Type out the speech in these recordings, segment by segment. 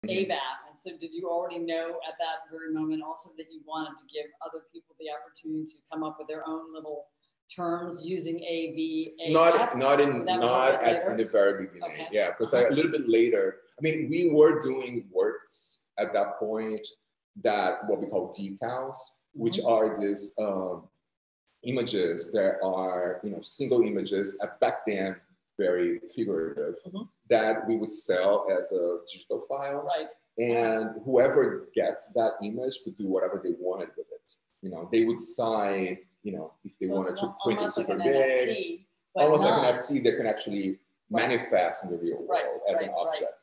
AVAF. And so did you already know at that very moment also that you wanted to give other people the opportunity to come up with their own little terms using AVAF? Not in the very beginning. Okay. Yeah, because a little bit later, I mean, we were doing works at that point that what we call decals, which are these images that are, single images, back then very figurative, that we would sell as a digital file. Right. And whoever gets that image could do whatever they wanted with it. They would sign, if they wanted to print it super big, NFT, almost like an NFT that can actually manifest in the real world as an object.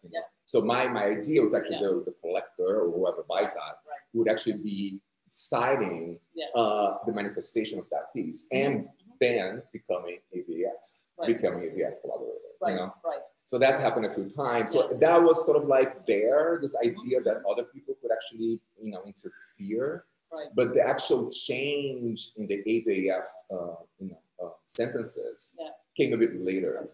So my idea was actually the collector or whoever buys that would actually be signing the manifestation of that piece and then becoming AVF, becoming AVF collaborator. So that's happened a few times. So that was sort of like this idea that other people could actually, interfere. But the actual change in the AVF, sentences came a bit later.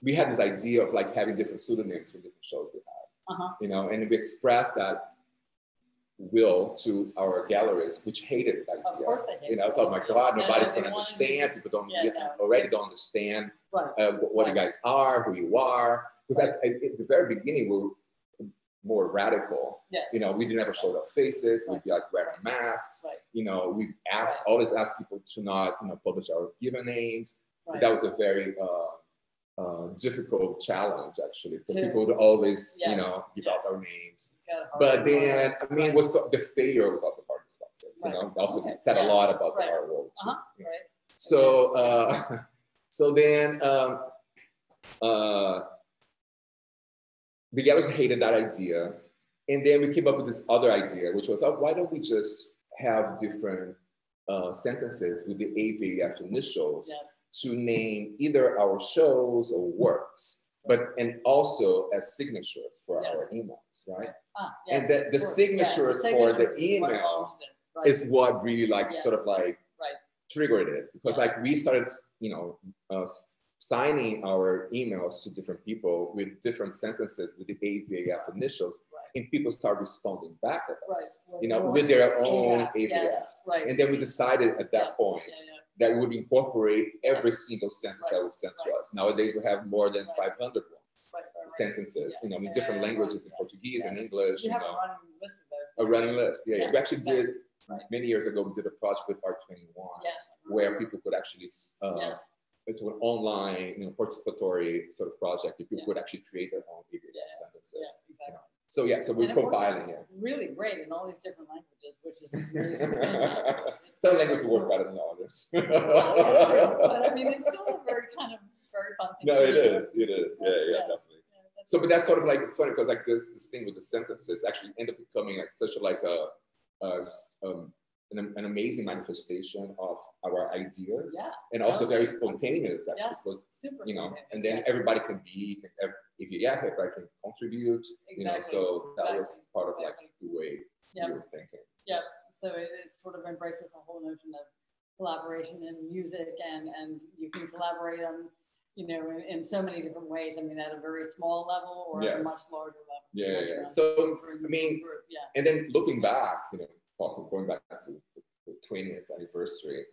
We had this idea of like having different pseudonyms for different shows we had, and we expressed that will to our galleries, which hated that idea. Of course they hated it. It's oh my God, nobody's going to understand. People don't don't understand what you guys are, who you are. Because at the very beginning, we were more radical. We didn't ever show our faces. We'd be like wearing masks. We always asked people to not, publish our given names. That was a very difficult challenge, actually, because people would always, give out our names. But then, I mean, the failure was also part of this process. Also said a lot about the art world too. So then the galleries hated that idea, and then we came up with this other idea, which was, why don't we just have different sentences with the AVF initials to name either our shows or works, and also as signatures for our emails, right? And that the signatures for the email is what really sort of triggered it, because we started, signing our emails to different people with different sentences with the AVF initials, and people start responding back at us, with their own AVFs. And then we decided at that point that we would incorporate every single sentence that was sent to us. Nowadays, we have more than 500 sentences, in different languages, in Portuguese and English. You have a running list of A those. running list, We actually did, many years ago, we did a project with Art21, where people could actually, it's an online, participatory sort of project. People could actually create their own AVF sentences. So we're compiling it. Really great in all these different languages, which is amazing. Some languages work better than others. But I mean, it's still a very fun thing. No, it is. Definitely. But that's sort of it's funny because this thing with the sentences actually end up becoming such an amazing manifestation of our ideas, and also very spontaneous actually, because and then everybody can be, if everybody can contribute, so that was part of the way we were thinking. So it sort of embraces the whole notion of collaboration in music, and you can collaborate on, in so many different ways. I mean, at a very small level or at a much larger level. So I mean, and then looking back, going back to the 20th anniversary,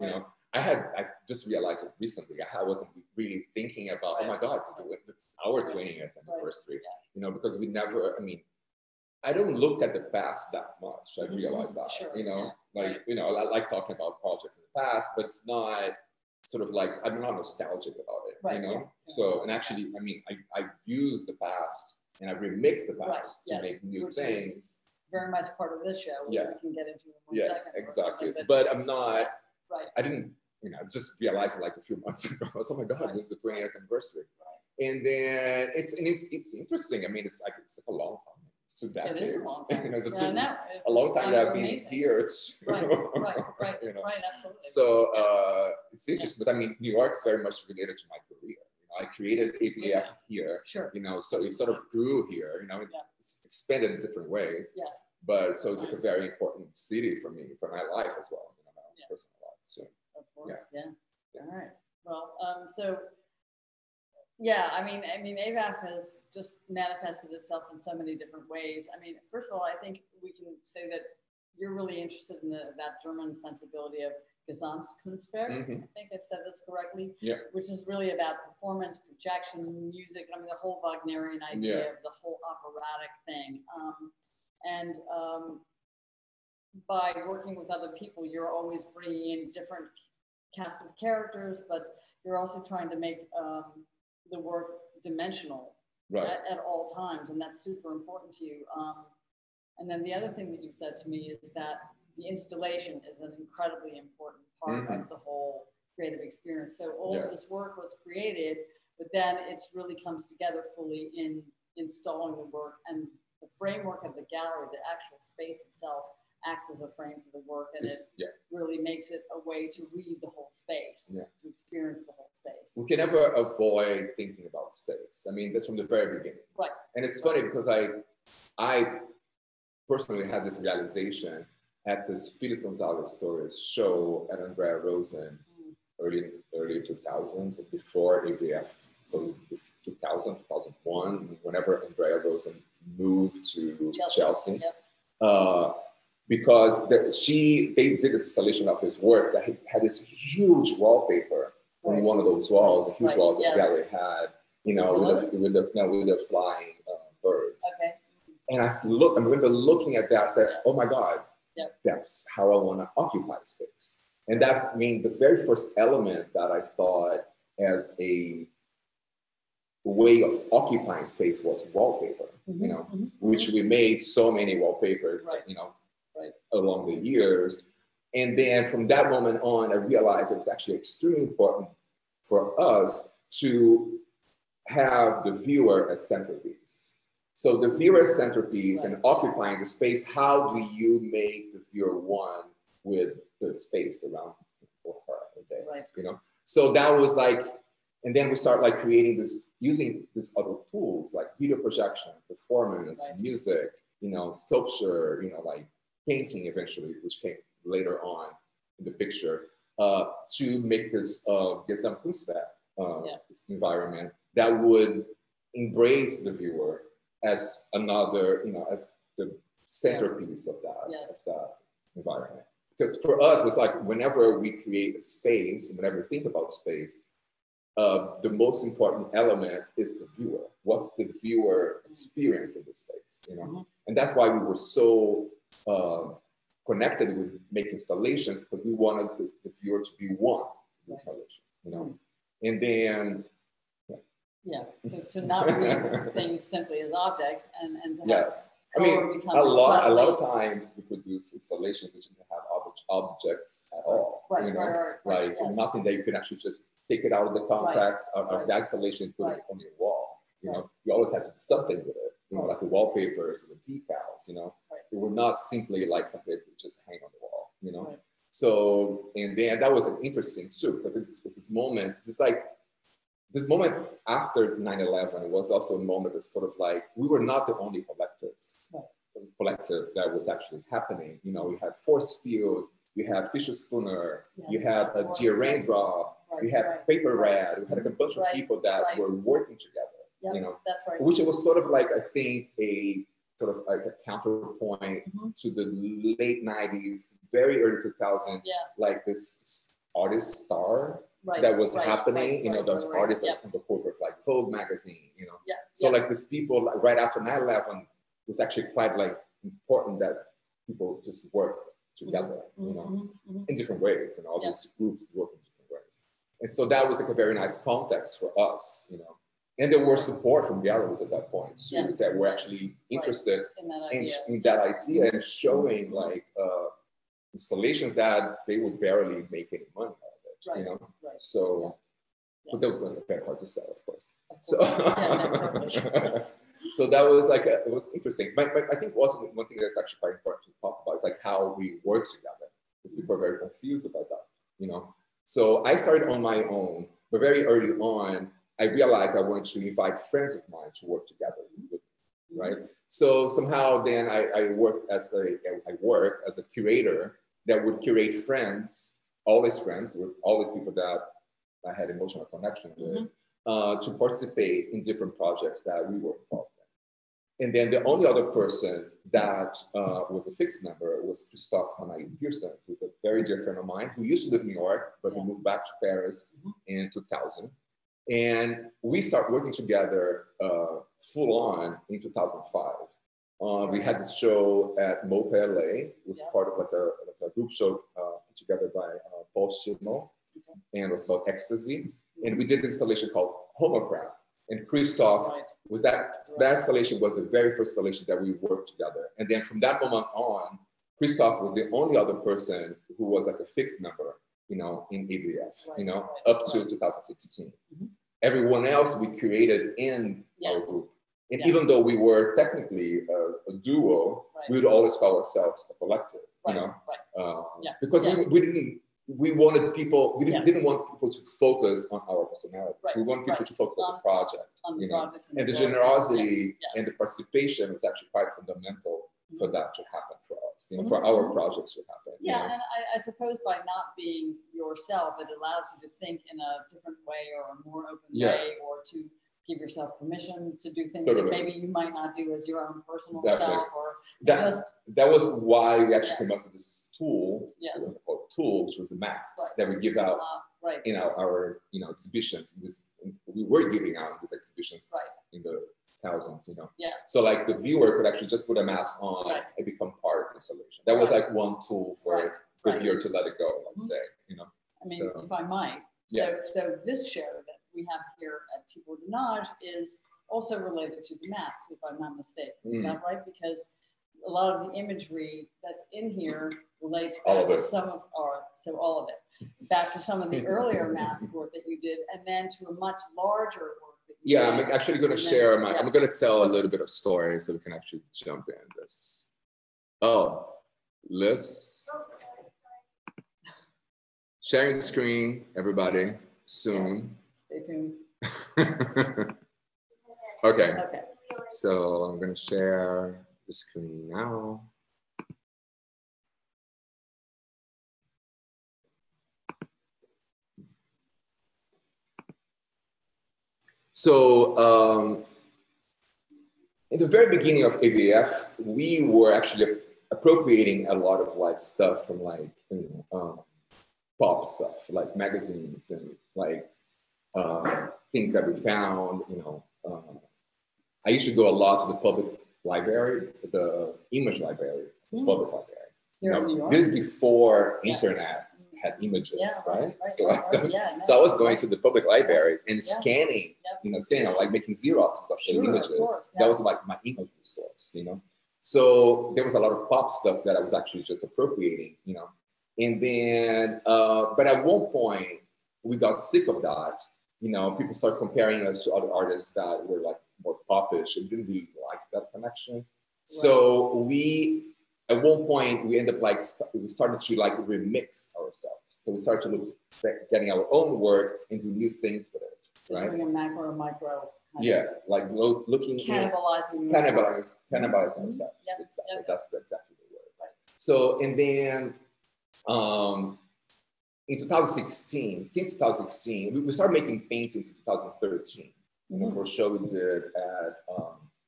I just realized it recently. I wasn't really thinking about, oh my God, our 20th anniversary, because we never, I don't look at the past that much. I realized that, I like talking about projects in the past, but it's not sort of I'm not nostalgic about it, So, and actually, I use the past and I remix the past to make new things. Very much part of this show, which we can get into in 1 second. Exactly. But I'm not, I didn't, just realized a few months ago, oh my God, this is the 20th anniversary. And then it's interesting. It's a long time. It's 2 decades. It is a long time. A long time that I've been here. Right, absolutely. So it's interesting, but New York is very much related to my career. I created AVF here, so it sort of grew here, it's expanded in different ways. But so it's a very important city for me, for my life as well, my personal life. So, of course, All right. Well, so Yeah, I mean, AVAF has just manifested itself in so many different ways. I mean, first of all, I think we can say that you're really interested in that German sensibility of Gesamtkunstwerk. I think I've said this correctly. Yeah. Which is really about performance, projection, music. I mean, the whole Wagnerian idea of the whole operatic thing. By working with other people, you're always bringing in different cast of characters, but you're also trying to make the work dimensional at all times, and that's super important to you. And then the other thing that you said to me is that the installation is an incredibly important part of the whole creative experience. So all of this work was created, but then it's really comes together fully in installing the work, and the framework of the gallery, the actual space itself, acts as a frame for the work, and it really makes it a way to read the whole space, to experience the whole space. We can never avoid thinking about space. I mean, that's from the very beginning. Right. And it's funny because I personally had this realization at this Felix Gonzalez Torres show at Andrea Rosen early 2000s, before AVF. So it's 2000, 2001, whenever Andrea Rosen moved to Chelsea. Because they did this installation of his work that had this huge wallpaper on one of those walls, a huge wall that the gallery had, you know, with the flying bird. Okay. And I remember looking at that, I said, oh my God, that's how I want to occupy space. And that means the very first element that I thought as a way of occupying space was wallpaper, you know, which we made so many wallpapers, you know, along the years. And then from that moment on, I realized it was actually extremely important for us to have the viewer as centerpiece. So the viewer as centerpiece and occupying the space, how do you make the viewer one with the space around him or her, you know? So that was like, and then we start like creating this, using these other tools like video projection, performance, music, you know, sculpture, you know, like painting eventually, which came later on in the picture, to make this Gesamtkunstwerk this environment that would embrace the viewer as another, you know, as the centerpiece of that environment. Because for us, it was like whenever we create a space, and whenever we think about space, the most important element is the viewer. What's the viewer experience in the space, you know? And that's why we were so connected with making installations, because we wanted the viewer to be one installation, you know? And then, so not read things simply as objects, and to have I mean, a lot of times we produce installations which don't have objects at all, you know? Like nothing that you can actually just take it out of the context of that installation and put it on your wall, you know? You always have to do something with it, you know, like the wallpapers or the decals, you know? It would not simply like something that would just hang on the wall, you know? So, and then that was interesting too, because it's this moment, it's like, this moment after 9/11 was also a moment that's sort of like, we were not the only collective that was actually happening. You know, you had Force Field, you had Fisher Spooner, you had a Dear Raindrop, you had Paper Red, we had a bunch of people that were working together, you know, which was sort of like, I think, a sort of like a counterpoint to the late 90s, very early 2000s, like this artist star that was happening, you know, those artists on the cover of like Vogue magazine, you know. So like these people, like, right after 9/11, was actually quite like important that people just work together, you know, in different ways, and all these groups work in different ways. And so that was like a very nice context for us, you know. And there was support from galleries at that point too, that were actually interested in that idea and showing like installations that they would barely make any money out of it, you know. So, but that was very hard to sell, of course. So, so that was like it was interesting. But I think also one thing that's actually quite important to talk about is like how we work together. Because people are very confused about that, you know. So I started on my own, but very early on, I realized I wanted to invite friends of mine to work together with me, right? So somehow then I work as a curator that would curate friends, always friends, with always people that I had emotional connection with, to participate in different projects that we were involved in. And then the only other person that was a fixed member was Christophe Pearson, who's a very dear friend of mine, who used to live in New York, but he moved back to Paris in 2000. And we started working together full on in 2005. We had this show at MoPA LA. It was part of like a group show put together by Paul Schirmo, and it was called Ecstasy. And we did this installation called Homocrat. And Christophe was that installation was the very first installation that we worked together. And then from that moment on, Christophe was the only other person who was like a fixed member, you know, in AVF, you know, up to 2016. Everyone else we created in our group. And even though we were technically a duo, we would always call ourselves a collective, you know, because we wanted people, we didn't want people to focus on our personalities. We want people to focus on the project, you know, and the generosity and the participation was actually quite fundamental for that to happen for us, you know, for our projects to happen. Yeah, you know? and I suppose by not being yourself, it allows you to think in a different way or a more open way, or to give yourself permission to do things that maybe you might not do as your own personal self, or that was why we actually came up with this tool, called tool, which was the masks that we give out in our exhibitions. We were giving out these exhibitions in the thousands, you know. So like the viewer could actually just put a mask on and become part of the installation. That was like one tool for the viewer to let it go, let's say, you know. I mean, if I might. So this show that we have here at Thibaut de Nage is also related to the masks, if I'm not mistaken. Is that right? Because a lot of the imagery that's in here relates back to some of all of it, back to some of the earlier mask work that you did, and then to a much larger work that you did. I'm actually going to share I'm going to tell a little bit of story so we can actually jump in this. Liz, sharing the screen, everybody, soon. Stay tuned. Okay. So I'm going to share the screen now. So in the very beginning of AVF, we were actually appropriating a lot of like stuff from like, pop stuff, like magazines and like things that we found, you know. I used to go a lot to the public library, the image library, the public library. Here in New York? This is before internet had images, right? So I was going to the public library and scanning, like making Xeroxes of the images. That was like my image resource, you know. So there was a lot of pop stuff that I was actually just appropriating, you know. And then, but at one point, we got sick of that. You know, people started comparing us to other artists that were like more popish and didn't really like that connection. So we, at one point, we ended up like, we started to like remix ourselves. So we started to look at getting our own work and do new things with it, right? Doing a macro, micro. Like looking cannibalizing ourselves. Exactly. That's exactly the word. So, and then, in 2016, since 2016, we started making paintings in 2013. You know, for a show we did at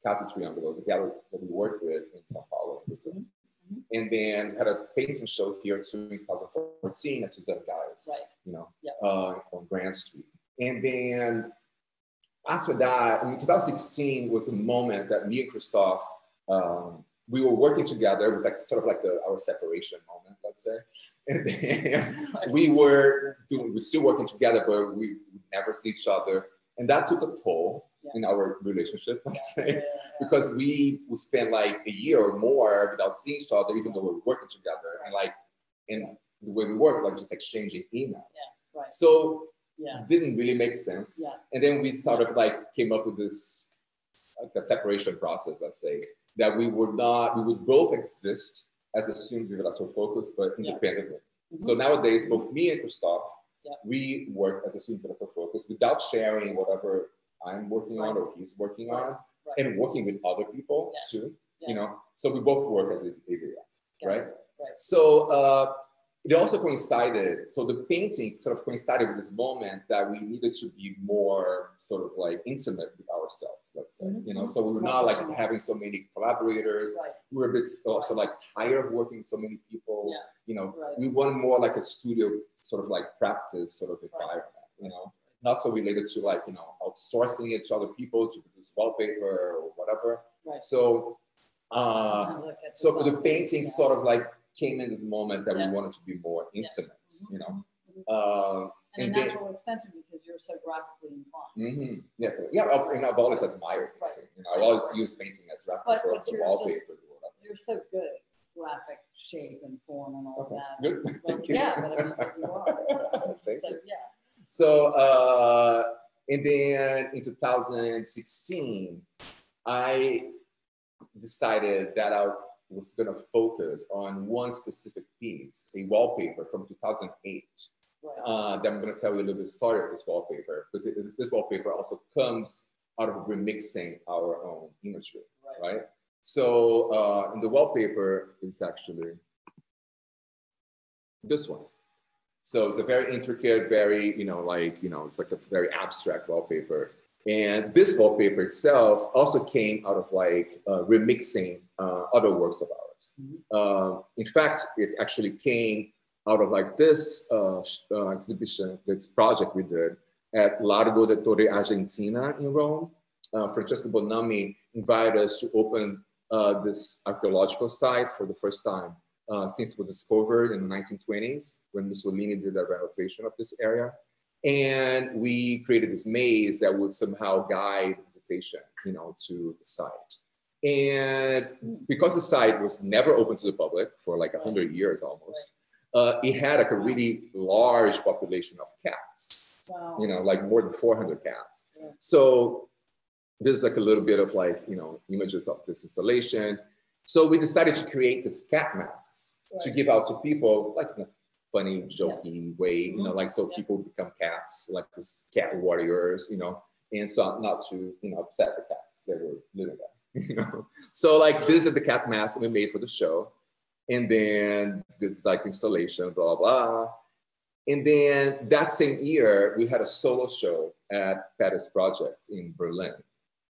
Casa Triangulo, the gallery that we worked with in Sao Paulo, Brazil. And then had a painting show here too in 2014 at Suzanne Guys, you know, on Grand Street. And then after that, I mean, 2016 was a moment that me and Christophe, we were working together. It was like sort of like our separation moment, let's say. And then we were still working together, but we would never see each other. And that took a toll in our relationship, let's say, because we would spend like a year or more without seeing each other, even though we were working together. And like, in the way we worked, like just exchanging emails. So it didn't really make sense. And then we sort of like came up with this, like a separation process, let's say, that we would both exist as assumed universal focus, but independently. So nowadays, both me and Christophe, we work as assumed universal focus without sharing whatever I'm working on or he's working on, and working with other people too, you know? So we both work as a AVF, right? So it also coincided, so the painting sort of coincided with this moment that we needed to be more sort of like intimate with ourselves, let's say, you know, so we were not like having so many collaborators. We were a bit also like tired of working with so many people, you know, we wanted more like a studio sort of like practice sort of environment, you know, not so related to like, you know, outsourcing it to other people to produce wallpaper or whatever. So, so the painting sort of like came in this moment that we wanted to be more intimate, you know. And a natural extension because you're so graphically inclined. And I've always admired painting. You know, I've always used painting as reference for wallpapers or whatever. You're so good at graphic shape and form and all that. Good. Well, yeah, but I mean, you are. Thank you. So, and then in 2016, I decided that I was going to focus on one specific piece, a wallpaper from 2008. That I'm going to tell you a little bit of the story of this wallpaper, because this wallpaper also comes out of remixing our own imagery, right? So, and the wallpaper is actually this one. So it's a very intricate, very, you know, like, you know, it's like a very abstract wallpaper. And this wallpaper itself also came out of like remixing other works of ours. In fact, it actually came out of like this exhibition, this project we did at Largo de Torre Argentina in Rome. Francesco Bonami invited us to open this archaeological site for the first time since it was discovered in the 1920s when Mussolini did a renovation of this area. And we created this maze that would somehow guide visitation, you know, to the site. And because the site was never open to the public for like 100 years almost, it had like a really large population of cats, you know, like more than 400 cats. So this is like a little bit of like, you know, images of this installation. So we decided to create these cat masks to give out to people, like in a funny, jokey way, you know, like so people become cats, like this cat warriors, you know, and so not to, you know, upset the cats that were living there, you know. So like these are the cat masks we made for the show. And then this is like installation, blah, blah. And then that same year, we had a solo show at Paris Projects in Berlin.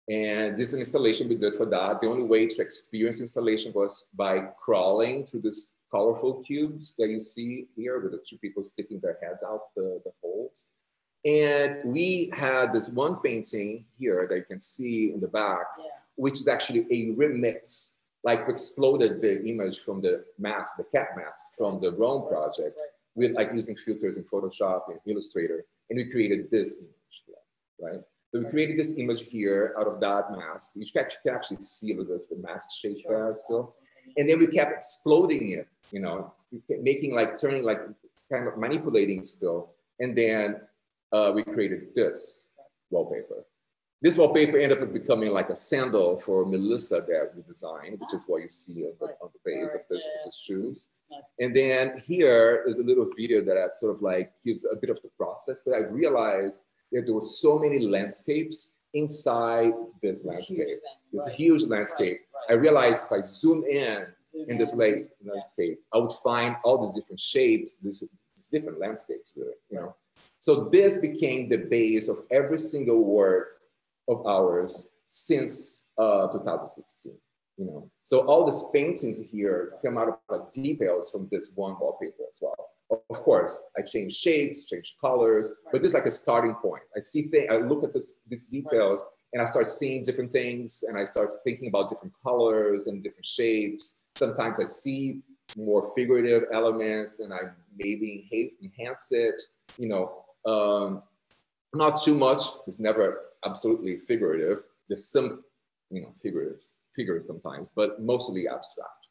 And this is an installation we did for that. The only way to experience installation was by crawling through these colorful cubes that you see here with the two people sticking their heads out the holes. And we had this one painting here that you can see in the back, which is actually a remix, like we exploded the image from the mask, the cat mask from the Rome project with like using filters in Photoshop and Illustrator. And we created this image, right? So we created this image here out of that mask. You can actually see the mask shape there still. And then we kept exploding it, you know, making like, turning like, kind of manipulating still. And then we created this wallpaper. This wallpaper ended up becoming like a sandal for Melissa that we designed, which is what you see on the base of this of the shoes. And then here is a little video that sort of like gives a bit of the process, but I realized that there were so many landscapes inside this landscape. It's a huge landscape. I realized if I zoom in this landscape, I would find all these different shapes, these different landscapes really, you know. So this became the base of every single work of ours since 2016, you know. So all these paintings here come out of like details from this one wallpaper as well. Of course, I changed shapes, changed colors, but this is like a starting point. I see things, I look at these details and I start seeing different things and I start thinking about different colors and different shapes. Sometimes I see more figurative elements and I maybe enhance it, you know, not too much. It's never absolutely figurative. There's some, you know, figures sometimes, but mostly abstract.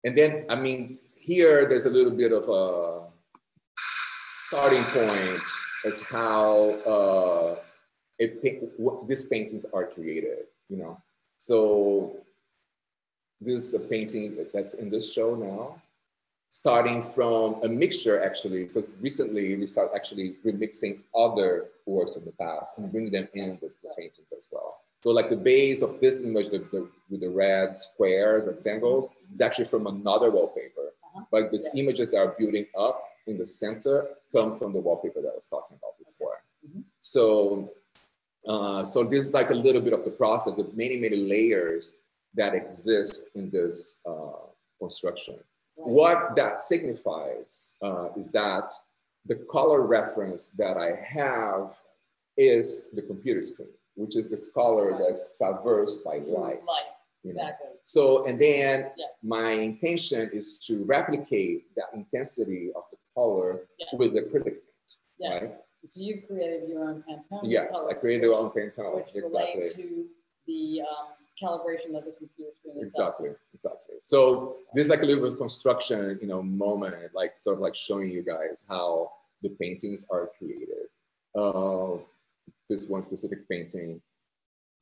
And then, I mean, here there's a little bit of a starting point as how these paintings are created, you know. So this is a painting that's in this show now, starting from a mixture actually, because recently we start actually remixing other works of the past and bringing them in with the paintings as well. So like the base of this image with the red squares, rectangles, is actually from another wallpaper Like these images that are building up in the center come from the wallpaper that I was talking about before. So, so this is like a little bit of the process with many, many layers that exist in this construction. What that signifies is that the color reference that I have is the computer screen, which is this color that's traversed by light. Exactly. So, and then my intention is to replicate that intensity of the color with acrylic paint, right? So you created your own Pantone. Yes, I created my own Pantone. Which relate to the calibration of the computer screen itself. Exactly. So this is like a little bit of construction, moment, like sort of like showing you guys how the paintings are created. This one specific painting.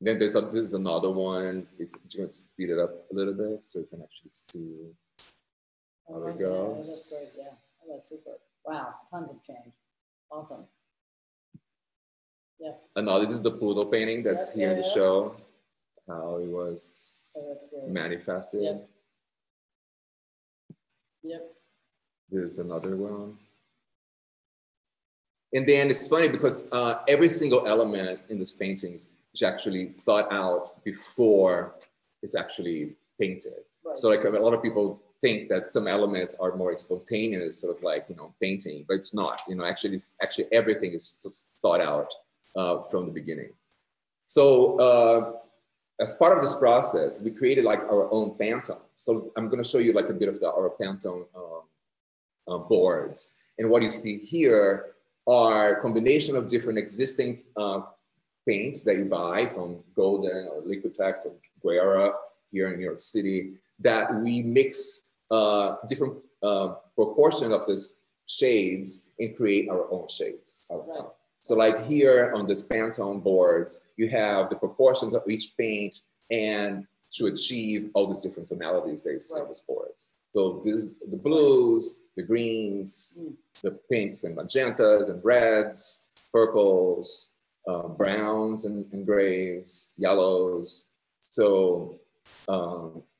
Then this is another one. You can speed it up a little bit so you can actually see how it goes. That's great, yeah. Oh, that's super. Wow, tons of change. Awesome. Yeah. Another, this is the poodle painting that's here in the show. How it was manifested. Yep. This is another one. And then it's funny because every single element in these paintings is actually thought out before it's actually painted. Right. So like a lot of people think that some elements are more spontaneous, sort of like, painting, but it's not, actually everything is thought out from the beginning. So as part of this process, we created like our own Pantone. So I'm going to show you like a bit of our Pantone boards. And what you see here are a combination of different existing paints that you buy from Golden or Liquitex or Guerra here in New York City, that we mix different proportions of these shades and create our own shades out of them. So like here on this Pantone boards, you have the proportions of each paint and to achieve all these different tonalities that you see on this board. So this is the blues, the greens, the pinks and magentas and reds, purples, browns and grays, yellows. So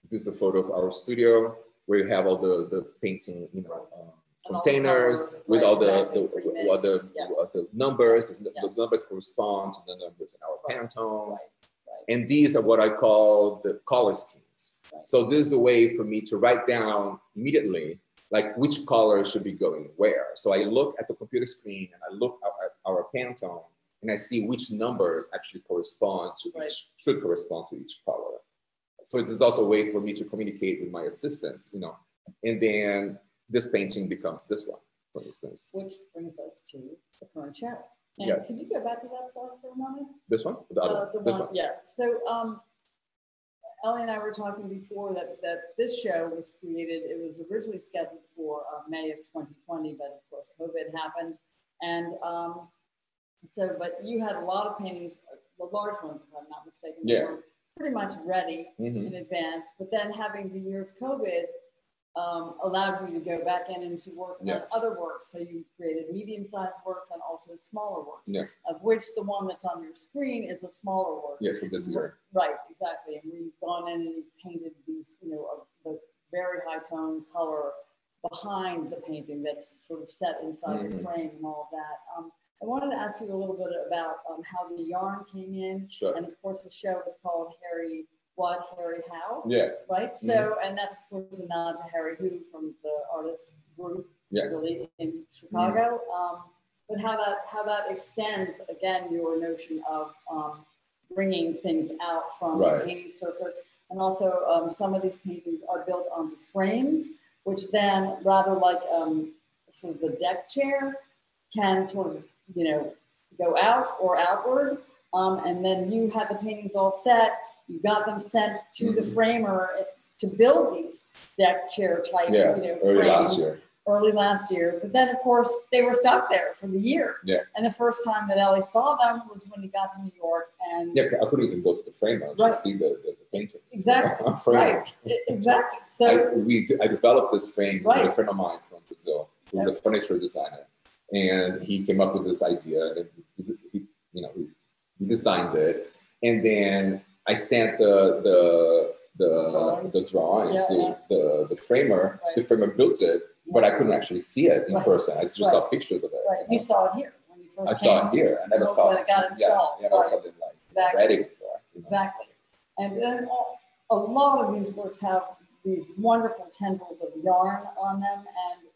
this is a photo of our studio where you have all the painting, containers with all the numbers. Those numbers correspond to the numbers in our Pantone. And these are what I call the color schemes. So this is a way for me to write down immediately, like which color should be going where. So I look at the computer screen and I look at our Pantone and I see which numbers actually correspond to each, should correspond to each color. So this is also a way for me to communicate with my assistants, and then this painting becomes this one, for instance. Which brings us to the current show. And yes. Can you go back to that slide for a moment? This one? The other one? This one? Yeah. So Ellie and I were talking before that this show was created. It was originally scheduled for May of 2020, but of course COVID happened. And but you had a lot of paintings, the large ones, if I'm not mistaken, were pretty much ready in advance. But then having the year of COVID allowed you to go back in and to work on other works. So you created medium-sized works and also smaller works, of which the one that's on your screen is a smaller work. Yeah, for this year. Right, exactly. And we've gone in and you've painted these, the very high tone color behind the painting that's sort of set inside the frame and all of that. I wanted to ask you a little bit about how the yarn came in. Sure. And of course the show is called Harry How. Yeah. Right. So, and that's of course a nod to Harry Who from the artist group, really in Chicago. But how that extends again your notion of bringing things out from the painting surface, and also some of these paintings are built onto frames, which then rather like sort of the deck chair can sort of go out or outward, and then you had the paintings all set. You got them sent to the framer to build these deck chair type, frames early last year. But then, of course, they were stuck there for the year. Yeah. And the first time that Ellie saw them was when he got to New York. And I couldn't even go to the framer to see the painting. Exactly. Exactly. So I developed this frame with a friend of mine from Brazil, who's a furniture designer, and he came up with this idea, and he designed it, and then I sent the the drawings, the framer. Right. The framer built it, but I couldn't actually see it in person. I just saw pictures of it. Right, you saw it here when you first came. I saw it here. I never saw it. Got installed. Yeah, never saw it like ready before. Exactly. And then a lot of these works have these wonderful tendrils of yarn on them,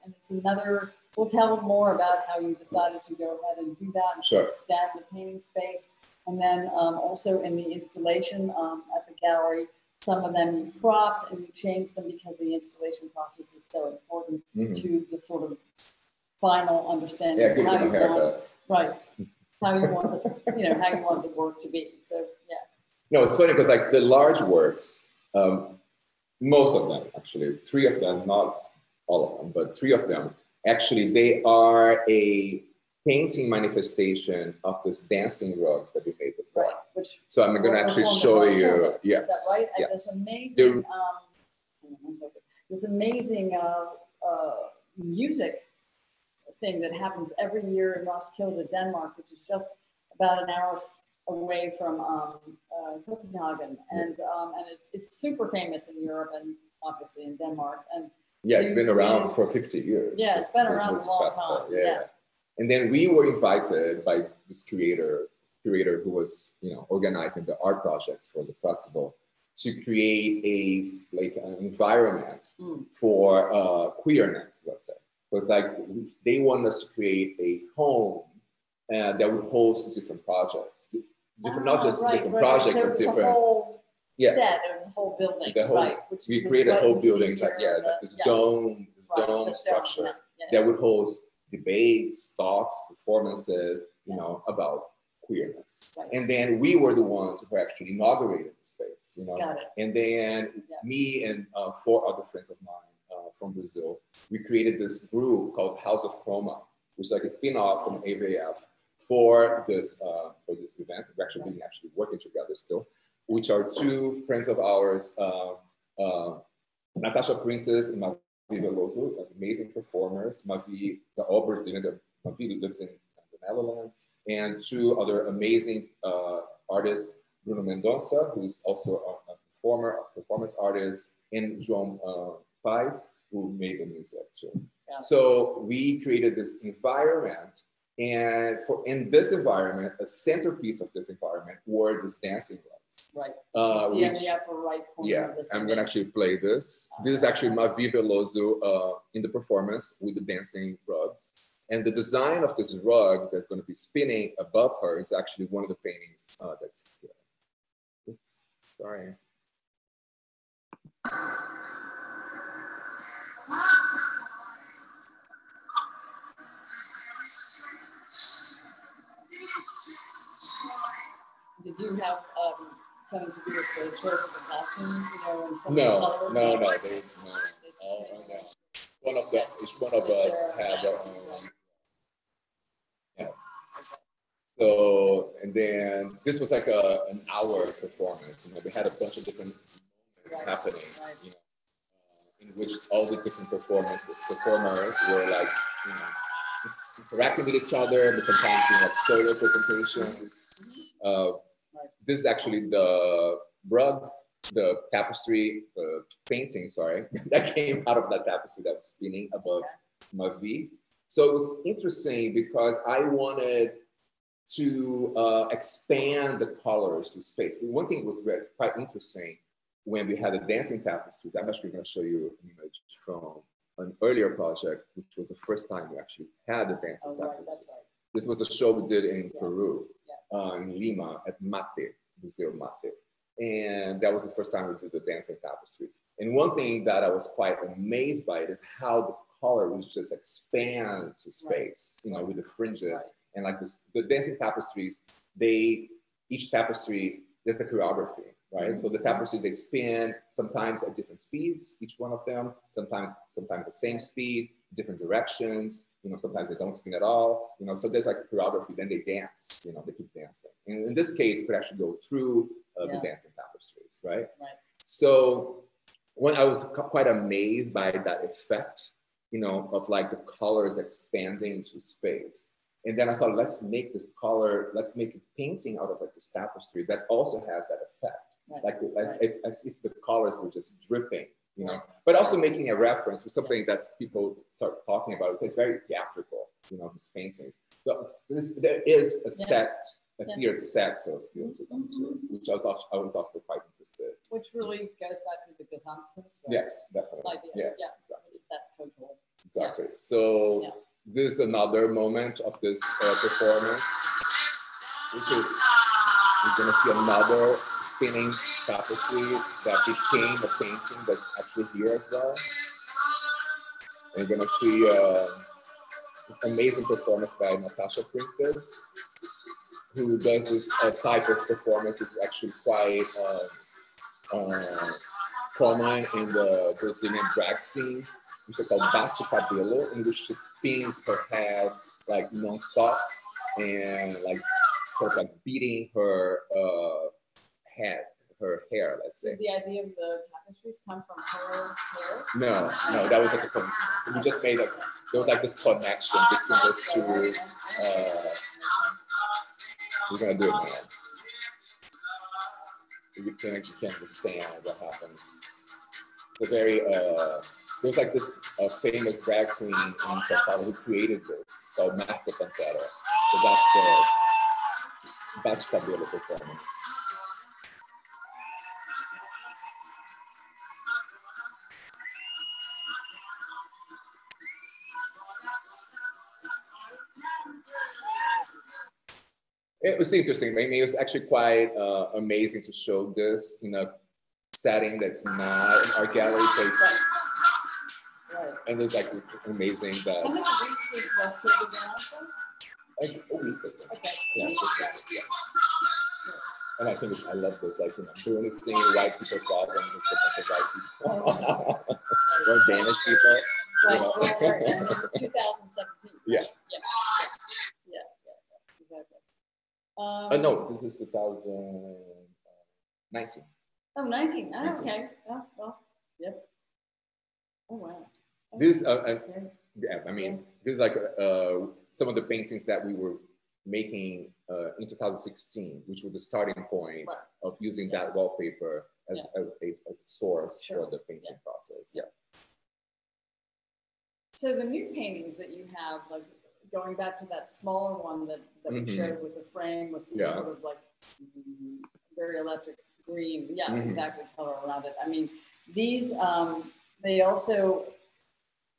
and it's another. We'll tell more about how you decided to go ahead and do that and extend the painting space. And then also in the installation at the gallery, some of them you cropped and you changed them because the installation process is so important to the sort of final understanding of how you want, how you want this, how you want the work to be. So yeah. No, it's funny because like the large works, most of them actually, 3 of them, not all of them, but 3 of them, actually they are a painting manifestation of this dancing rugs that we made before. Right. So I'm going to actually show you. Yes. Is that right? Yes. This amazing, music thing that happens every year in Roskilde, Denmark, which is just about an hour away from Copenhagen, and it's super famous in Europe and obviously in Denmark. And yeah, it's been around for 50 years. Yeah, it's been around a long time. Yeah. And then we were invited by this curator who was, organizing the art projects for the festival to create an environment for queerness, let's say. Because they want us to create a home that would host different projects, not just different projects, but different. Set of the whole building, we created a whole building, this dome structure that would host debates, talks, performances, about queerness. Right. And then we were the ones who actually inaugurated the space, Got it. And then me and 4 other friends of mine from Brazil, we created this group called House of Chroma, which is like a spin-off from AVF for this event. We're actually working together still, which are 2 friends of ours, Natasha Princess and Mavi Veloso, amazing performers. Mavi, they're all Brazilian. Mavi lives in the Netherlands. And 2 other amazing artists, Bruno Mendonça, who's also a performance artist, and João Paz, who made the music too. Yeah. So we created this environment, and in this environment, a centerpiece of this environment were these dancing rugs. Right. You see in the upper right corner of this I'm going to actually play this. This is actually Mavi Veloso in the performance with the dancing rugs. And the design of this rug that's going to be spinning above her is actually one of the paintings that's here. Oops, sorry. Did you have something to do with the choice of the costume? No. Each one of us had their own. Yes. So, and then this was like an hour performance. We had a bunch of different moments happening, in which all the different performers were interacting with each other, but sometimes doing solo presentations. This is actually the rug, the tapestry, the painting, that came out of that tapestry that was spinning above Mavi. So it was interesting because I wanted to expand the colors to space. But one thing was quite interesting when we had the dancing tapestries. I'm actually going to show you an image from an earlier project, which was the first time we actually had the dancing tapestries. Right. This was a show we did in Peru, in Lima, at Mate, Museo Mate. And that was the first time we did the dancing tapestries. And one thing that I was quite amazed by it is how the color was just expand to space, with the fringes. And the dancing tapestries, each tapestry, there's a choreography, right? So the tapestries, they spin sometimes at different speeds, each one of them, sometimes the same speed, different directions, sometimes they don't spin at all, so there's a choreography, then they dance, they keep dancing. And in this case, it could actually go through the dancing tapestries, right? So when I was quite amazed by that effect, of the colors expanding into space. And then I thought, let's make a painting out of this tapestry that also has that effect. like as if the colors were just dripping, you know, but also making a reference to something that people start talking about. So it's very theatrical, you know, his paintings. So there is a set, a clear set of feel to them too, which I was also quite interested. Which really goes back to the Gesamtkunst. Right? Yes, definitely. Like, exactly. That total. Exactly. So this is another moment of this performance, which is we're gonna see another spinning tapestry that became a painting that's actually here as well. And you're gonna see amazing performance by Natasha Princess, who does this type of performance that's actually quite common in the Brazilian drag scene, which is called bate cabelo, in which she spins her head like non-stop and like sort of like beating her head, her hair, let's say. Did the idea of the tapestries come from her hair? No, that was like a coincidence. We just made there was like this connection between those two. We're gonna do it, man. You can't understand what happened. It's very there's like this famous drag queen in Sao Paulo who created this called Massa Pantera. So that's the bate cabelo performance. It was interesting. I mean, it was actually quite amazing to show this in a setting that's not an art gallery. So and it's like amazing that. How many weeks was left to the like a week, I think. Yeah. And I think I love this, like, you know, doing this thing in white people's problems and stuff like white people. Or Danish people. Right, in 2017. Yeah. Exactly. No, this is 2019. Oh, 19. Oh, okay. Oh, well, yep. Oh, wow. This, yeah, I mean, this is like some of the paintings that we were making in 2016, which was the starting point of using that wallpaper as a source for the painting process. Yeah. So the new paintings that you have, like going back to that smaller one that we showed with the frame with sort of like very electric green, exactly, color around it. I mean, these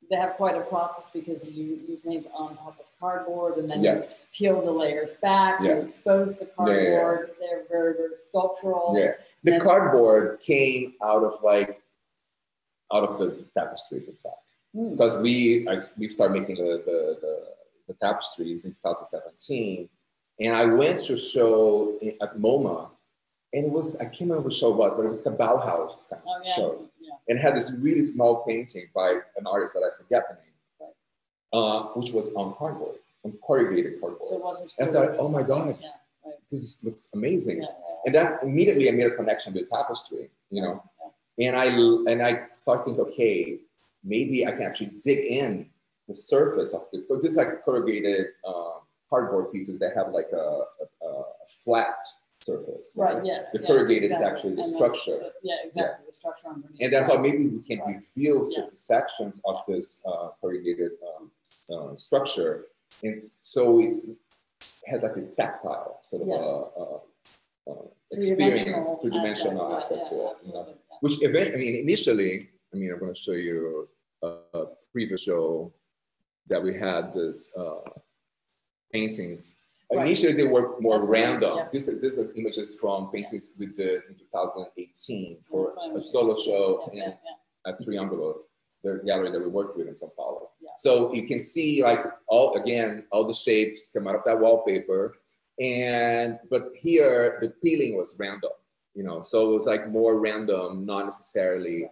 they have quite a process because you paint on top of cardboard and then you peel the layers back, you expose the cardboard. They're very, very sculptural. Yeah, the cardboard came out of the tapestries, in fact, because we started making the tapestries in 2017, and I went to a show at MoMA, and it was, I can't remember what show it was, but it was a Bauhaus kind of show. Yeah. And it had this really small painting by an artist that I forget the name, which was on cardboard, on corrugated cardboard. So it wasn't. And I thought, oh my God, this looks amazing. And that's immediately I made a connection with tapestry, you know. And I thought, okay, maybe I can actually dig in the surface of it. Because it's like corrugated cardboard pieces that have like a flat surface. Right? The corrugated is actually the structure. The structure underneath. And then I thought maybe we can reveal sections of this corrugated structure, and so it has like this tactile sort of experience, three-dimensional aspect to it. You know? Which initially, I'm going to show you a previous show that we had this paintings. Initially, they were more random. These are images from paintings we did in 2018 for a solo show at Triangulo, the gallery that we worked with in Sao Paulo. So you can see like all the shapes come out of that wallpaper, but here the peeling was random, you know. So it was like more random, not necessarily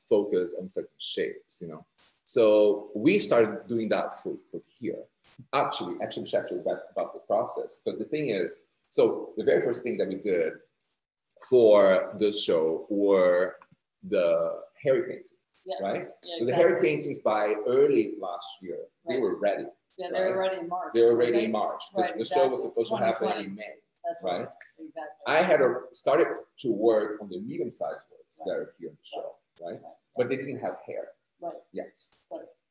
focused on certain shapes, you know. So we started doing that for here. Actually about the process, because the thing is, so the very first thing that we did for the show were the hairy paintings, right? Yeah, exactly. The hairy paintings by early last year, they were ready. Yeah, they were ready in March. They were ready in March. The show was supposed to happen in May. That's right? Exactly. I had started to work on the medium-sized works that are here in the show, right? But they didn't have hair yet,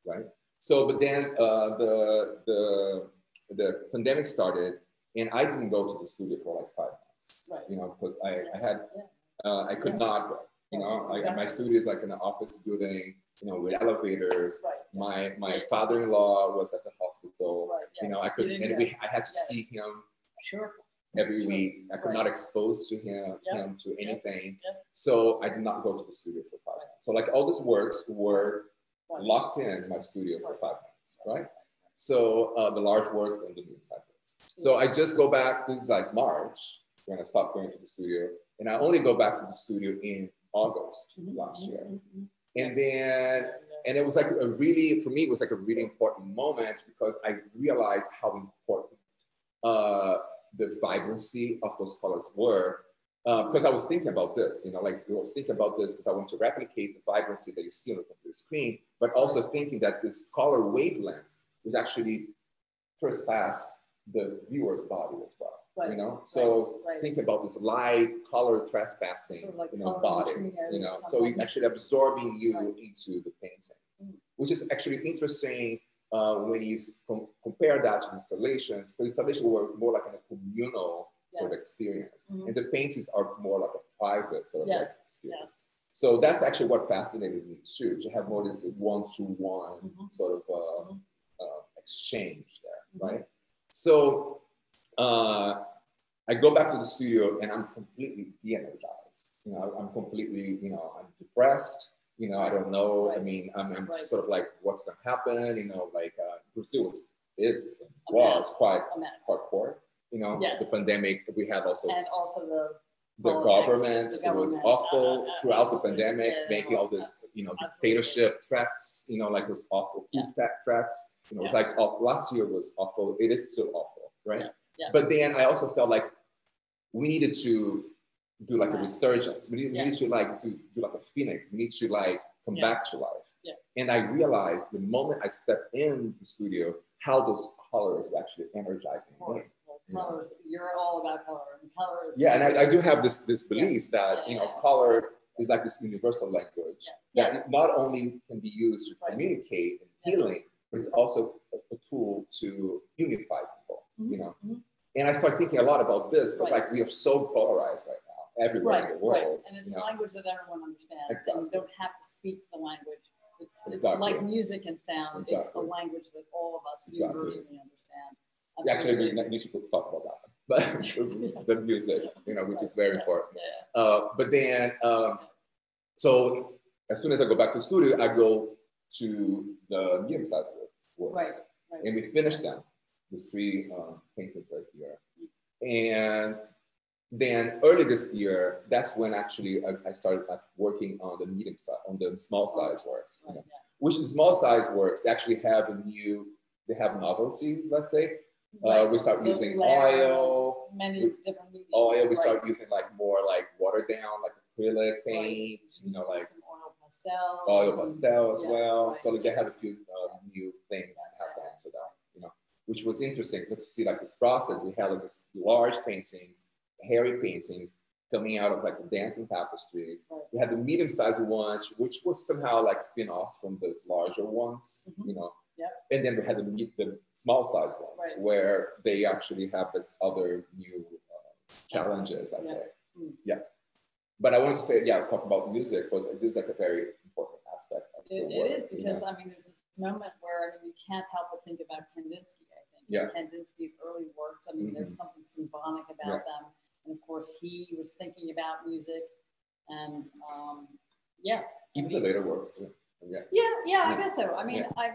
right? So, but then the pandemic started, and I didn't go to the studio for like 5 months, you know, because I could not go. You know, my studio is like in an office building, you know, with elevators. My father-in-law was at the hospital. You know, I had to see him every week. I could not expose him to anything. So I did not go to the studio for 5 months. So like all these works were locked in my studio for 5 months, right? So the large works and the medium-sized works. So I just go back, this is like March, when I stopped going to the studio. And I only go back to the studio in August last year. And then, and it was like a really, for me, it was like a really important moment because I realized how important the vibrancy of those colors were. Because I was thinking about this, you know, like I was thinking about this because I want to replicate the vibrancy that you see on the computer screen, but also thinking that this color wavelengths would actually trespass the viewer's body as well. You know, so think about this light color trespassing, sort of like, you know, bodies, you know, so it actually absorbing you into the painting, which is actually interesting when you compare that to installations. But installations were more like a communal sort of experience, and the paintings are more like a private sort of like experience. So that's actually what fascinated me too, to have more this one-to-one sort of exchange there, right? So I go back to the studio and I'm completely de-energized. You know, I'm completely, you know, I'm depressed. You know, I don't know. I mean, I'm sort of like, what's going to happen? You know, like Brazil was quite hardcore. You know, the pandemic. We had also and also the government. It was awful throughout the pandemic, making all this, you know, dictatorship threats. You know, like this awful threats. You know, it's like last year was awful. It is still awful, right? But then I also felt like we needed to do like a resurgence. We needed to like to do like a phoenix. We need to like come back to life. And I realized the moment I stepped in the studio, how those colors were actually energizing me. Colors, you're all about color. And colors. Yeah, and I do have this belief that you know color is like this universal language that not only can be used to communicate and healing, but it's also a tool to unify people. You know. And I started thinking a lot about this, but like we are so polarized right now, everywhere in the world. And it's language that everyone understands, and you don't have to speak the language. It's like music and sound. It's a language that all of us universally understand. Actually, we should talk about that, but the music, you know, which is very important. But then, so as soon as I go back to the studio, I go to the medium-sized works, and we finish them. These 3 paintings right here. And then early this year, that's when actually I started working on the medium size, on the small size works. You know, which the small size works actually have they have novelties, let's say. We start using oil. Many different mediums. Oil, we start using like more like watered down, like acrylic paint, you know, like some oil pastel. Oil pastel as well. So like, they have a few new things happening to that, you know. Which was interesting to see like this process. We had like this large paintings, hairy paintings coming out of like the dancing tapestries. We had the medium-sized ones, which was somehow like spin-offs from those larger ones, you know. And then we had the small-sized ones, where they actually have this other new challenges, I say. But I want to say, talk about music, because it is like a very important aspect of the work. It is, because I mean, there's this moment where you can't help but think about Kandinsky, I think. Kandinsky's early works, I mean, there's something symbolic about them. And of course, he was thinking about music, and even the later works. I guess so. I mean, I'm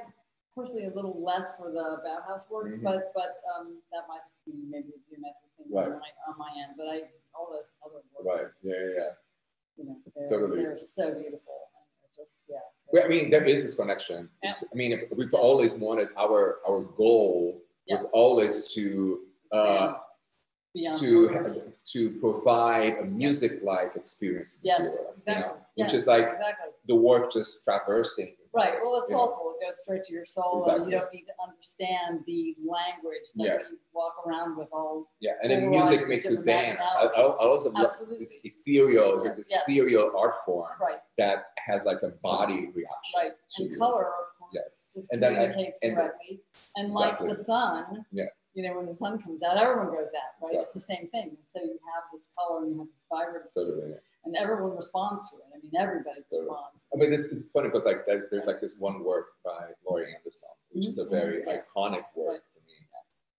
personally a little less for the Bauhaus works, but that might be maybe a geometric thing on my end. But all those other works. You know, they're so beautiful. And just well, I mean, there is this connection. I mean, we've always wanted our goal was always to provide a music-like experience. Yes, exactly. You know, which is like the work just traversing Right. Well, it's soulful. It goes straight to your soul, exactly. And you don't need to understand the language that we walk around with all. Yeah, and then music makes you dance. I also love this ethereal, it's like this ethereal art form that has like a body reaction. Right, and color, of course, just communicates directly. And like the sun, you know, when the sun comes out, everyone goes out, right? Exactly. It's the same thing. So you have this color and you have this vibrancy. And everyone responds to it. I mean, everybody responds. I mean, this is funny because like there's like this one work by Laurie Anderson, which is a very iconic work for me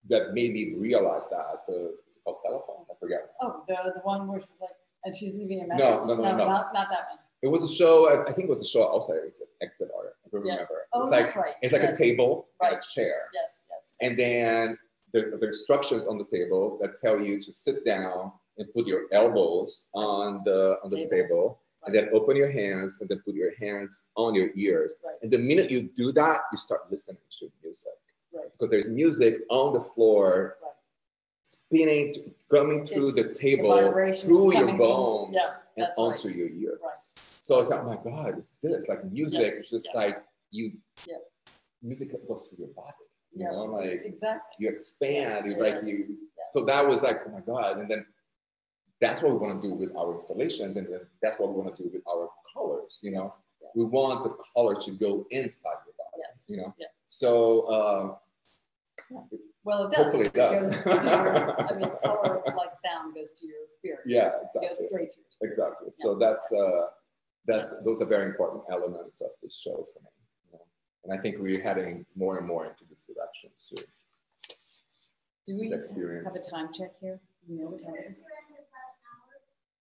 that made me realize that. Is it called Telephone? I forget. Oh, the one where she's like, and she's leaving a message. No, not that one. It was a show. I think it was a show outside. It's Exit Art. I remember. Oh, it's that's like, right. It's like a table and a chair. Yes. And then there's structures on the table that tell you to sit down and put your elbows on the table, and then open your hands, and then put your hands on your ears. And the minute you do that, you start listening to music. Because there's music on the floor, spinning, coming through the table, through your bones, and onto your ears. So I thought, oh my God, it's this. Like music, it's just like music goes through your body. You know, like you expand. It's like you. So that was like, oh my God, and then that's what we want to do with our installations, and that's what we want to do with our colors. You know, we want the color to go inside your body. You know, so well, it does. Hopefully, it does. It goes to your, I mean, color like sound goes to your spirit. Yeah, exactly. It goes straight to your spirit. Exactly. So those are very important elements of this show for me. And I think we're heading more and more into this direction soon. Do we have a time check here? You know what time it is?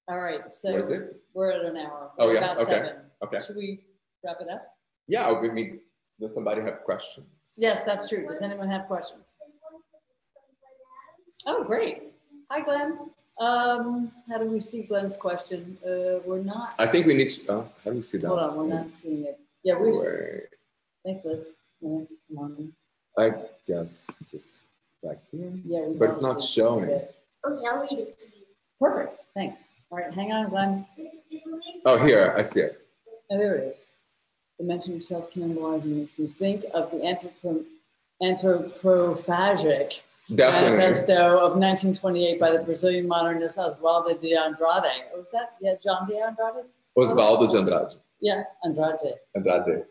All right, so what is it? We're at an hour. Oh, yeah. About 7. Okay. Should we wrap it up? Yeah, I mean, does somebody have questions? Yes, that's true. Does anyone have questions? Oh, great. Hi, Glenn. How do we see Glenn's question? We're not. I think we need to, how do we see that? Hold on, we're not seeing it. Yeah, we're. Thanks, Liz. Come on. I guess it's back here. Yeah, but it's not showing. Okay, I'll read it to you. Perfect. Thanks. All right, hang on, Glenn. Oh, here, I see it. Oh, there it is. The mention of self-cannibalizing makes me think of the anthropophagic manifesto of 1928 by the Brazilian modernist Oswaldo de Andrade. Was that, John de Andrade? Oswaldo de Andrade. Yeah, Andrade. Andrade.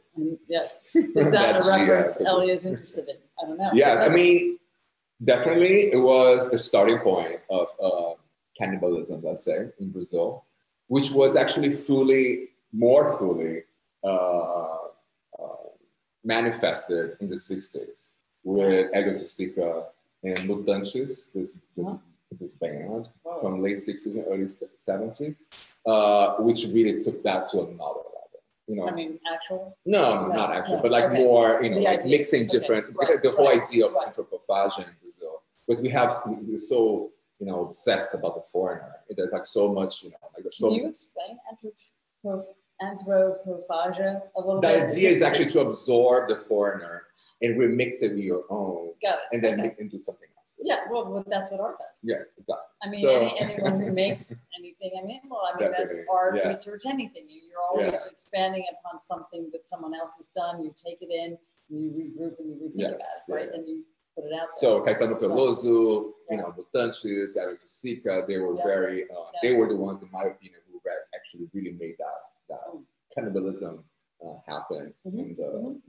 Yes. Is that a reference Ellie is interested in? I don't know. Yes, I mean, definitely it was the starting point of cannibalism, let's say, in Brazil, which was actually more fully manifested in the 60s with Ego Sica and Mutantes, this band from late 60s and early 70s, which really took that to another level. You know, I mean, actual? No, not actual, but like more, you know, like mixing different, the whole idea of anthropophagia in Brazil, because we're so, you know, obsessed about the foreigner. There's like so much, you know, like there's so. Can you explain anthropophagia a little bit? The idea is actually to absorb the foreigner and remix it with your own. Got it. And then and do something else. Yeah, well, that's what art does. Yeah, exactly. I mean, anyone who makes anything, that's art, research, anything. You're always expanding upon something that someone else has done. You take it in, and you regroup, and you rethink about it, right? And you put it out there. So Caetano Veloso, you know, Mutantes, Ego Sica, they were very, they were the ones, in my opinion, who actually really made that cannibalism happen in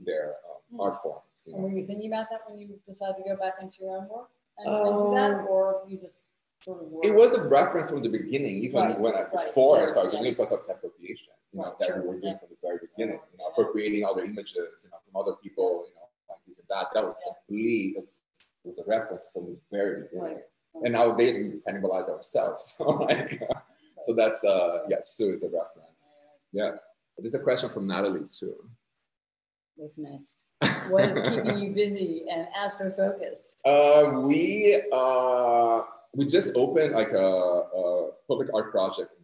their art forms. You know? And were you thinking about that when you decided to go back into your own work and do that, or you just sort of? It was a reference from the beginning, even before I started doing it, because of appropriation. You know, that we were doing from the very beginning. You know, appropriating other images, you know, from other people. You know, like this and that. That was complete. It was a reference from the very beginning. And nowadays we cannibalize ourselves. So that's Sue is a reference. Yeah. But there's a question from Natalie too. What's next? What is keeping you busy and astro-focused? We just opened like a public art project in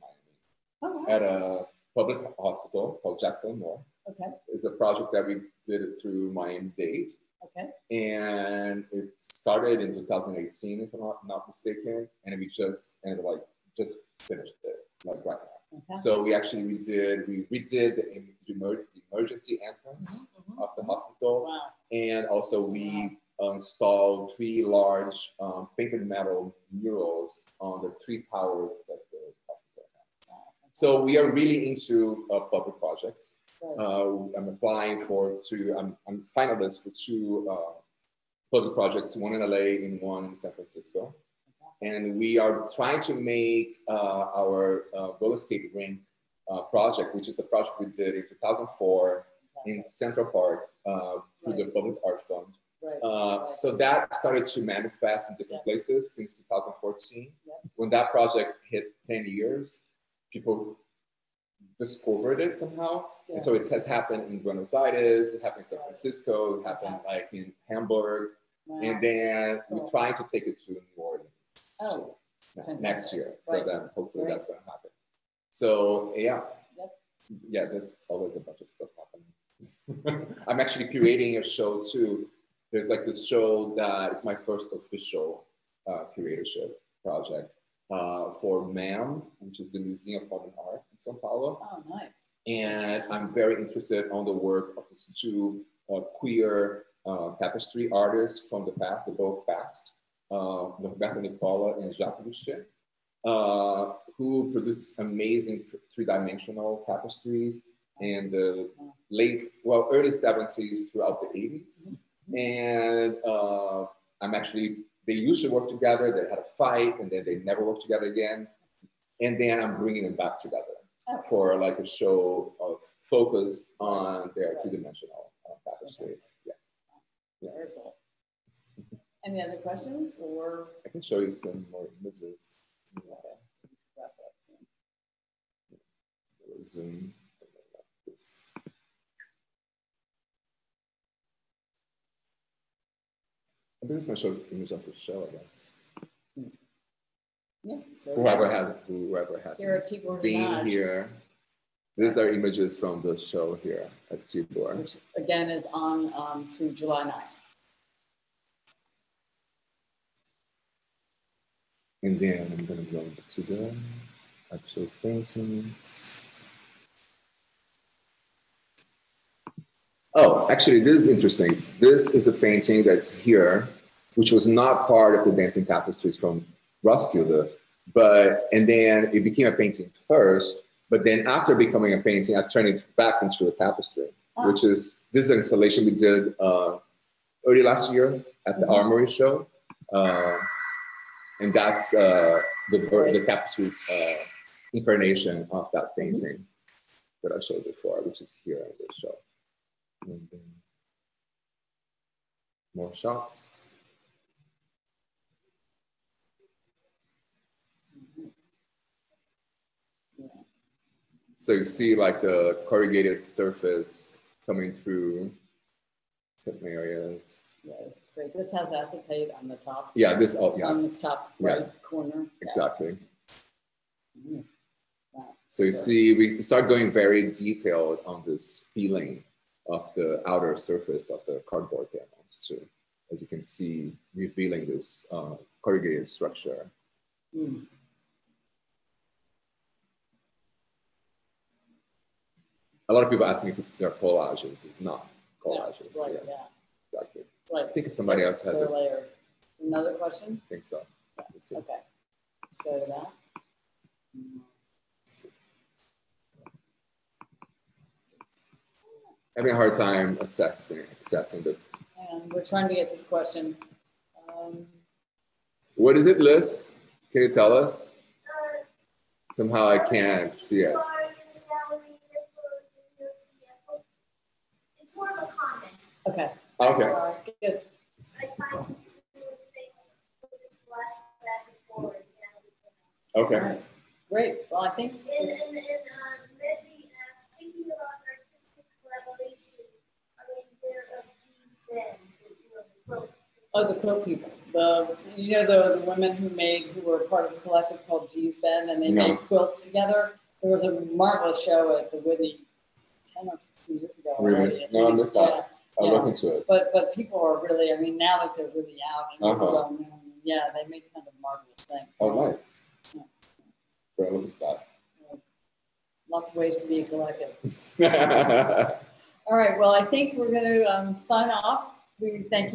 Miami at a public hospital called Jackson North. Okay. It's a project that we did it through Miami-Dade. Okay. And it started in 2018, if I'm not mistaken, and we just finished it like right Okay. So we redid the emergency entrance of the hospital. Wow. And also we installed 3 large painted metal murals on the 3 towers that the hospital has. So we are really into public projects. I'm applying for 2, I'm finalist for 2 public projects, one in LA and one in San Francisco. And we are trying to make our roller skate rink project, which is a project we did in 2004 in Central Park through the Public Art Fund. So that started to manifest in different places since 2014. When that project hit 10 years, people discovered it somehow. And so it has happened in Buenos Aires, it happened in San Francisco, it happened like in Hamburg. And then we're trying to take it to New Orleans next year. So then hopefully that's going to happen. So yeah, there's always a bunch of stuff happening. I'm actually creating a show too. There's like this show that is my first official curatorship project for MAM, which is the Museum of Modern Art in São Paulo. Oh, nice. And I'm very interested on the work of these 2 queer tapestry artists from the past. They both passed. Roberto Nicola and Jacques Boucher, who produced amazing 3-dimensional tapestries in the early 70s throughout the 80s. And they used to work together, they had a fight, and then they never worked together again. And then I'm bringing them back together for like a show of focus on their 2-dimensional tapestries. Yeah. Very cool. Any other questions, or? I can show you some more images. Zoom. I'm just going to show the image of the show, I guess. Yeah. Whoever has been here. These are images from the show here at Tibor. Which again is on through July 9th. And then I'm going to go to the actual paintings. Oh, actually, this is interesting. This is a painting that's here, which was not part of the dancing tapestries from Roskilde, and then it became a painting first, but then after becoming a painting, I turned it back into a tapestry, which is, this is an installation we did early last year at the Armory show. And that's the tapestry incarnation of that painting that I showed before, which is here in the show. And then more shots. So you see like the corrugated surface coming through certain areas. Yeah, it's great. This has acetate on the top. Yeah, on this top right corner. Exactly. Yeah. Wow. So you see, we start going very detailed on this peeling of the outer surface of the cardboard panels too, as you can see, revealing this corrugated structure. A lot of people ask me if they're collages. It's not collages. Right, Exactly. Right. I think somebody else has it. Another question? I think so. Okay. Let's go to that. Having a hard time accessing the. And we're trying to get to the question. What is it, Liz? Can you tell us? Somehow I can't see it. It's more of a comment. Okay. Okay. All right, good. Okay. Right. Great. Well, I think. And Reggie asked, thinking about artistic collaboration, there of G's Ben, Oh, the quilt people. The women who were part of a collective called G's Ben, and they made quilts together. There was a marvelous show at the Whitney 10 or 15 years ago. Really? No, I missed that. I'll look into it. But people are really, I mean, now that they're really out and well known, they make kind of marvelous things. Oh, nice. Very look at that. lots of ways to be collective. All right, well, I think we're going to sign off. We thank you.